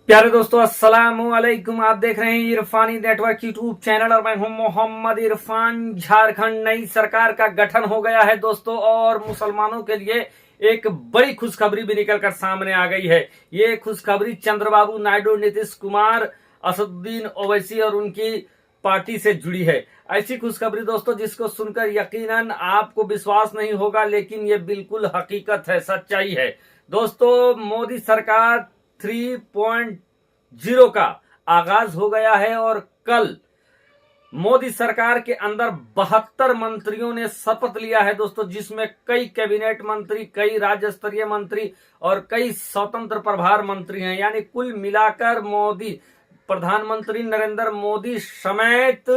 प्यारे दोस्तों, अस्सलाम वालेकुम। आप देख रहे हैं इरफानी नेटवर्क यूट्यूब चैनल और मैं हूं मोहम्मद इरफान। झारखंड नई सरकार का गठन हो गया है दोस्तों, और मुसलमानों के लिए एक बड़ी खुशखबरी भी निकलकर सामने आ गई है। ये खुशखबरी चंद्रबाबू नायडू, नीतीश कुमार, असदुद्दीन ओवैसी और उनकी पार्टी से जुड़ी है। ऐसी खुशखबरी दोस्तों जिसको सुनकर यकीनन आपको विश्वास नहीं होगा, लेकिन ये बिल्कुल हकीकत है, सच्चाई है। दोस्तों, मोदी सरकार 3.0 का आगाज हो गया है और कल मोदी सरकार के अंदर 72 मंत्रियों ने शपथ लिया है दोस्तों, जिसमें कई कैबिनेट मंत्री, कई राज्य स्तरीय मंत्री और कई स्वतंत्र प्रभार मंत्री हैं। यानी कुल मिलाकर मोदी, प्रधानमंत्री नरेंद्र मोदी समेत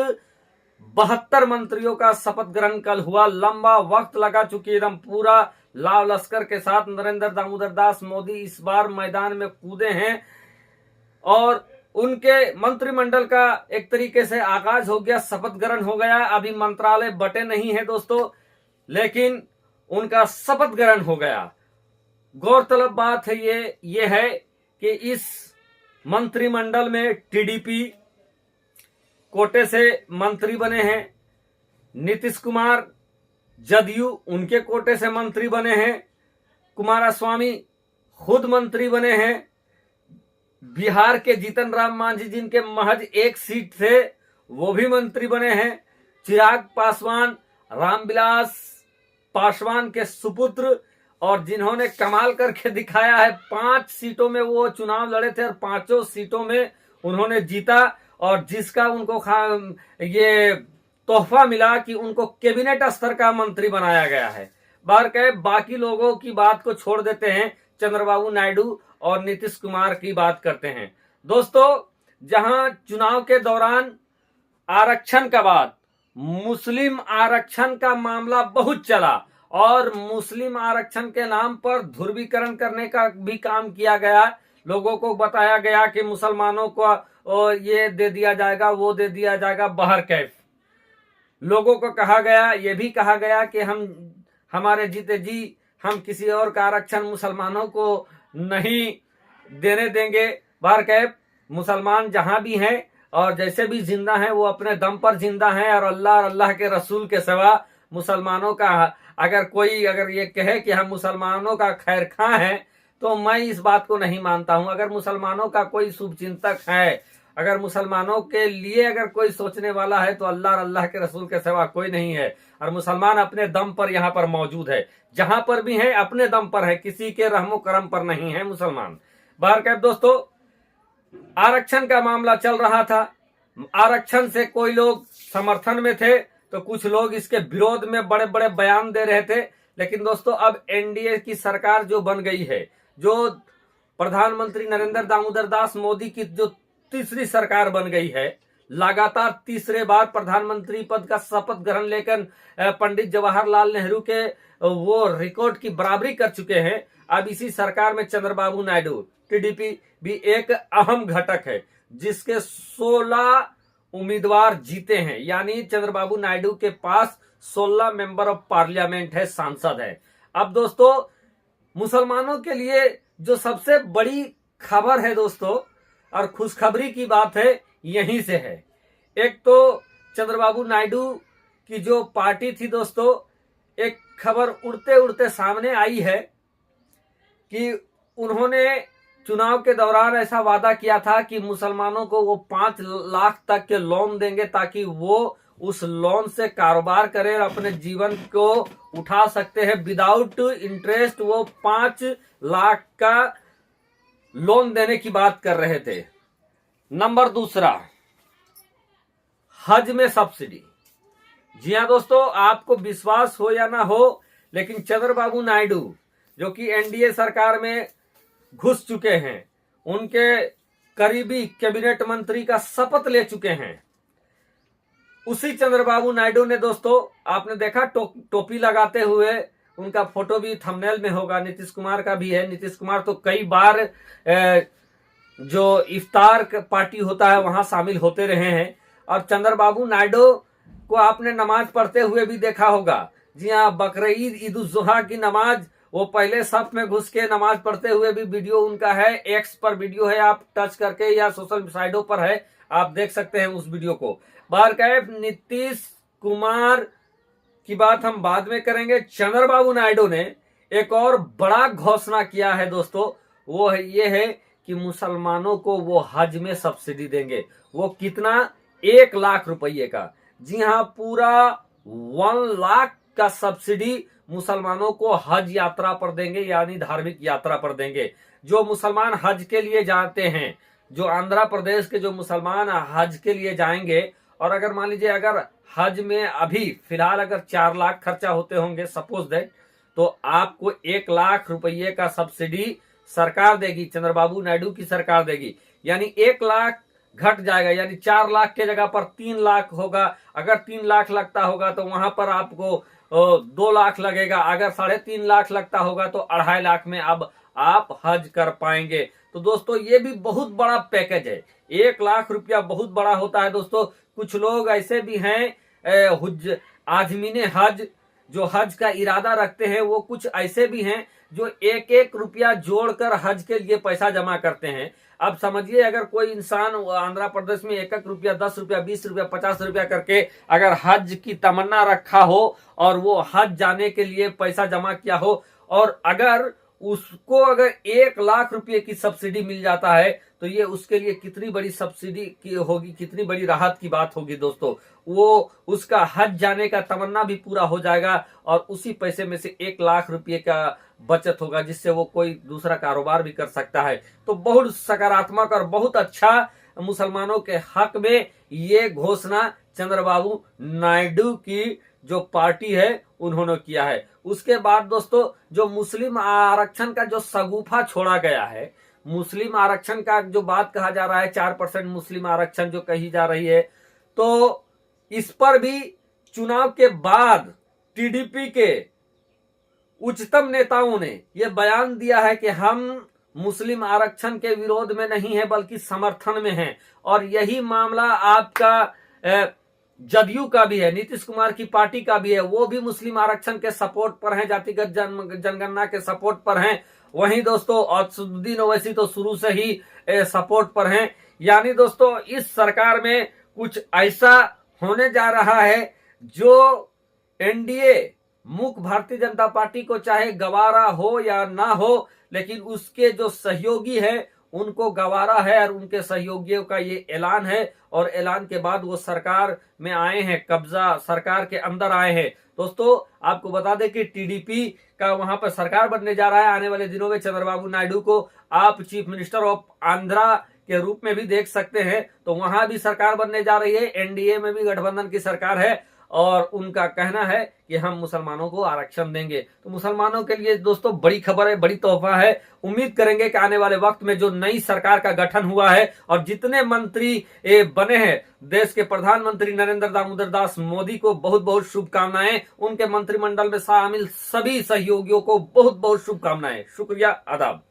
72 मंत्रियों का शपथ ग्रहण कल हुआ। लंबा वक्त लगा, चुकी एकदम पूरा लाव लश्कर के साथ नरेंद्र दामोदर दास मोदी इस बार मैदान में कूदे हैं और उनके मंत्रिमंडल का एक तरीके से आगाज हो गया, शपथ ग्रहण हो गया। अभी मंत्रालय बटे नहीं है दोस्तों, लेकिन उनका शपथ ग्रहण हो गया। गौरतलब बात है ये है कि इस मंत्रिमंडल में टीडीपी कोटे से मंत्री बने हैं, नीतीश कुमार जदयू उनके कोटे से मंत्री बने हैं, कुमारस्वामी खुद मंत्री बने हैं, बिहार के जीतन राम मांझी जिनके महज एक सीट थे वो भी मंत्री बने हैं, चिराग पासवान रामविलास पासवान के सुपुत्र, और जिन्होंने कमाल करके दिखाया है, 5 सीटों में वो चुनाव लड़े थे और 5 सीटों में उन्होंने जीता, और जिसका उनको ये तोहफा मिला कि उनको कैबिनेट स्तर का मंत्री बनाया गया है। बाकी लोगों की बात को छोड़ देते हैं, चंद्रबाबू नायडू और नीतीश कुमार की बात करते हैं। दोस्तों, जहां चुनाव के दौरान आरक्षण का बाद मुस्लिम आरक्षण का मामला बहुत चला और मुस्लिम आरक्षण के नाम पर ध्रुवीकरण करने का भी काम किया गया। लोगों को बताया गया कि मुसलमानों को ये दे दिया जाएगा, वो दे दिया जाएगा, बहर कैफ लोगों को कहा गया, ये भी कहा गया कि हमारे जीते जी हम किसी और का आरक्षण मुसलमानों को नहीं देने देंगे। बहर कैफ मुसलमान जहां भी हैं और जैसे भी जिंदा हैं वो अपने दम पर जिंदा हैं, और अल्लाह के रसूल के सिवा मुसलमानों का अगर ये कहे कि हम मुसलमानों का खैर खां है तो मैं इस बात को नहीं मानता हूं। अगर मुसलमानों का कोई शुभचिंतक है, अगर मुसलमानों के लिए अगर कोई सोचने वाला है तो अल्लाह के रसूल के सिवा कोई नहीं है। और मुसलमान अपने दम पर यहाँ पर मौजूद है, जहां पर भी है अपने दम पर है, किसी के रहमो करम पर नहीं है मुसलमान। बहरकैफ दोस्तों, आरक्षण का मामला चल रहा था। आरक्षण से कोई लोग समर्थन में थे तो कुछ लोग इसके विरोध में बड़े बड़े बयान दे रहे थे। लेकिन दोस्तों, अब एनडीए की सरकार जो बन गई है, जो प्रधानमंत्री नरेंद्र दामोदर दास मोदी की जो तीसरी सरकार बन गई है, लगातार तीसरे बार प्रधानमंत्री पद का शपथ ग्रहण लेकर पंडित जवाहरलाल नेहरू के वो रिकॉर्ड की बराबरी कर चुके हैं। अब इसी सरकार में चंद्रबाबू नायडू टीडीपी भी एक अहम घटक है, जिसके 16 उम्मीदवार जीते हैं। यानी चंद्रबाबू नायडू के पास 16 मेंबर ऑफ पार्लियामेंट है, सांसद है। अब दोस्तों, मुसलमानों के लिए जो सबसे बड़ी खबर है दोस्तों, और खुशखबरी की बात है, यहीं से है। एक तो चंद्रबाबू नायडू की जो पार्टी थी दोस्तों, एक खबर उड़ते उड़ते सामने आई है कि उन्होंने चुनाव के दौरान ऐसा वादा किया था कि मुसलमानों को वो 5 लाख तक के लोन देंगे ताकि वो उस लोन से कारोबार करें और अपने जीवन को उठा सकते हैं विदाउट इंटरेस्ट। वो 5 लाख का लोन देने की बात कर रहे थे। नंबर दूसरा, हज में सब्सिडी। जी हां दोस्तों, आपको विश्वास हो या ना हो, लेकिन चंद्रबाबू नायडू जो कि एनडीए सरकार में घुस चुके हैं, उनके करीबी कैबिनेट मंत्री का शपथ ले चुके हैं, उसी चंद्रबाबू नायडू ने दोस्तों, आपने देखा टोपी लगाते हुए, उनका फोटो भी थंबनेल में होगा, नीतीश कुमार का भी है। नीतीश कुमार तो कई बार जो इफ्तार पार्टी होता है वहां शामिल होते रहे हैं, और चंद्रबाबू नायडू को आपने नमाज पढ़ते हुए भी देखा होगा। जी हाँ, बकरीद ईद उल जुहा की नमाज वो पहले सफ में घुस के नमाज पढ़ते हुए भी वीडियो उनका है, एक्स पर वीडियो है, आप टच करके या सोशल साइटों पर है, आप देख सकते हैं उस वीडियो को। बाहर नीतीश कुमार की बात हम बाद में करेंगे। चंद्रबाबू नायडू ने एक और बड़ा घोषणा किया है दोस्तों, वो ये है कि मुसलमानों को वो हज में सब्सिडी देंगे। वो कितना? 1 लाख रुपये का। जी हाँ, पूरा 1 लाख का सब्सिडी मुसलमानों को हज यात्रा पर देंगे, यानी धार्मिक यात्रा पर देंगे। जो मुसलमान हज के लिए जाते हैं, जो आंध्र प्रदेश के जो मुसलमान हज के लिए जाएंगे, और अगर मान लीजिए अगर हज में अभी फिलहाल अगर 4 लाख खर्चा होते होंगे सपोज दैट, तो आपको 1 लाख रुपये का सब्सिडी सरकार देगी, चंद्रबाबू नायडू की सरकार देगी। यानी 1 लाख घट जाएगा, यानी 4 लाख के जगह पर 3 लाख होगा। अगर 3 लाख लगता होगा तो वहां पर आपको 2 लाख लगेगा। अगर 3.5 लाख लगता होगा तो 2.5 लाख में अब आप हज कर पाएंगे। तो दोस्तों ये भी बहुत बड़ा पैकेज है। 1 लाख रुपया बहुत बड़ा होता है दोस्तों। कुछ लोग ऐसे भी हैं आजमीने हज, जो हज का इरादा रखते हैं, वो कुछ ऐसे भी हैं जो 1-1 रुपया जोड़कर हज के लिए पैसा जमा करते हैं। अब समझिए अगर कोई इंसान आंध्र प्रदेश में 1-1 रुपया, 10 रुपया, 20 रुपया, 50 रुपया करके अगर हज की तमन्ना रखा हो और वो हज जाने के लिए पैसा जमा किया हो, और अगर उसको अगर 1 लाख रुपये की सब्सिडी मिल जाता है, तो ये उसके लिए कितनी बड़ी सब्सिडी की होगी, कितनी बड़ी राहत की बात होगी दोस्तों। वो उसका हज जाने का तमन्ना भी पूरा हो जाएगा और उसी पैसे में से 1 लाख रुपये का बचत होगा, जिससे वो कोई दूसरा कारोबार भी कर सकता है। तो बहुत सकारात्मक और बहुत अच्छा मुसलमानों के हक में ये घोषणा चंद्रबाबू नायडू की जो पार्टी है उन्होंने किया है। उसके बाद दोस्तों जो मुस्लिम आरक्षण का जो सगुफा छोड़ा गया है, मुस्लिम आरक्षण का जो बात कहा जा रहा है, 4% मुस्लिम आरक्षण जो कही जा रही है, तो इस पर भी चुनाव के बाद टीडीपी के उच्चतम नेताओं ने यह बयान दिया है कि हम मुस्लिम आरक्षण के विरोध में नहीं है बल्कि समर्थन में हैं। और यही मामला आपका जदयू का भी है, नीतीश कुमार की पार्टी का भी है। वो भी मुस्लिम आरक्षण के सपोर्ट पर हैं, जातिगत जनगणना के सपोर्ट पर हैं। वहीं दोस्तों असदुद्दीन ओवैसी तो शुरू से ही सपोर्ट पर हैं। यानी दोस्तों इस सरकार में कुछ ऐसा होने जा रहा है जो एनडीए मुख्य भारतीय जनता पार्टी को चाहे गवारा हो या ना हो, लेकिन उसके जो सहयोगी है उनको गवारा है और उनके सहयोगियों का ये ऐलान है। और ऐलान के बाद वो सरकार में आए हैं, कब्जा सरकार के अंदर आए हैं। दोस्तों आपको बता दें कि टीडीपी का वहां पर सरकार बनने जा रहा है। आने वाले दिनों में चंद्रबाबू नायडू को आप चीफ मिनिस्टर ऑफ आंध्रा के रूप में भी देख सकते हैं। तो वहां भी सरकार बनने जा रही है, एनडीए में भी गठबंधन की सरकार है और उनका कहना है कि हम मुसलमानों को आरक्षण देंगे। तो मुसलमानों के लिए दोस्तों बड़ी खबर है, बड़ी तोहफा है। उम्मीद करेंगे कि आने वाले वक्त में जो नई सरकार का गठन हुआ है और जितने मंत्री बने हैं, देश के प्रधानमंत्री नरेंद्र दामोदर दास मोदी को बहुत बहुत शुभकामनाएं। उनके मंत्रिमंडल में शामिल सभी सहयोगियों को बहुत बहुत शुभकामनाएं। शुक्रिया, आदाब।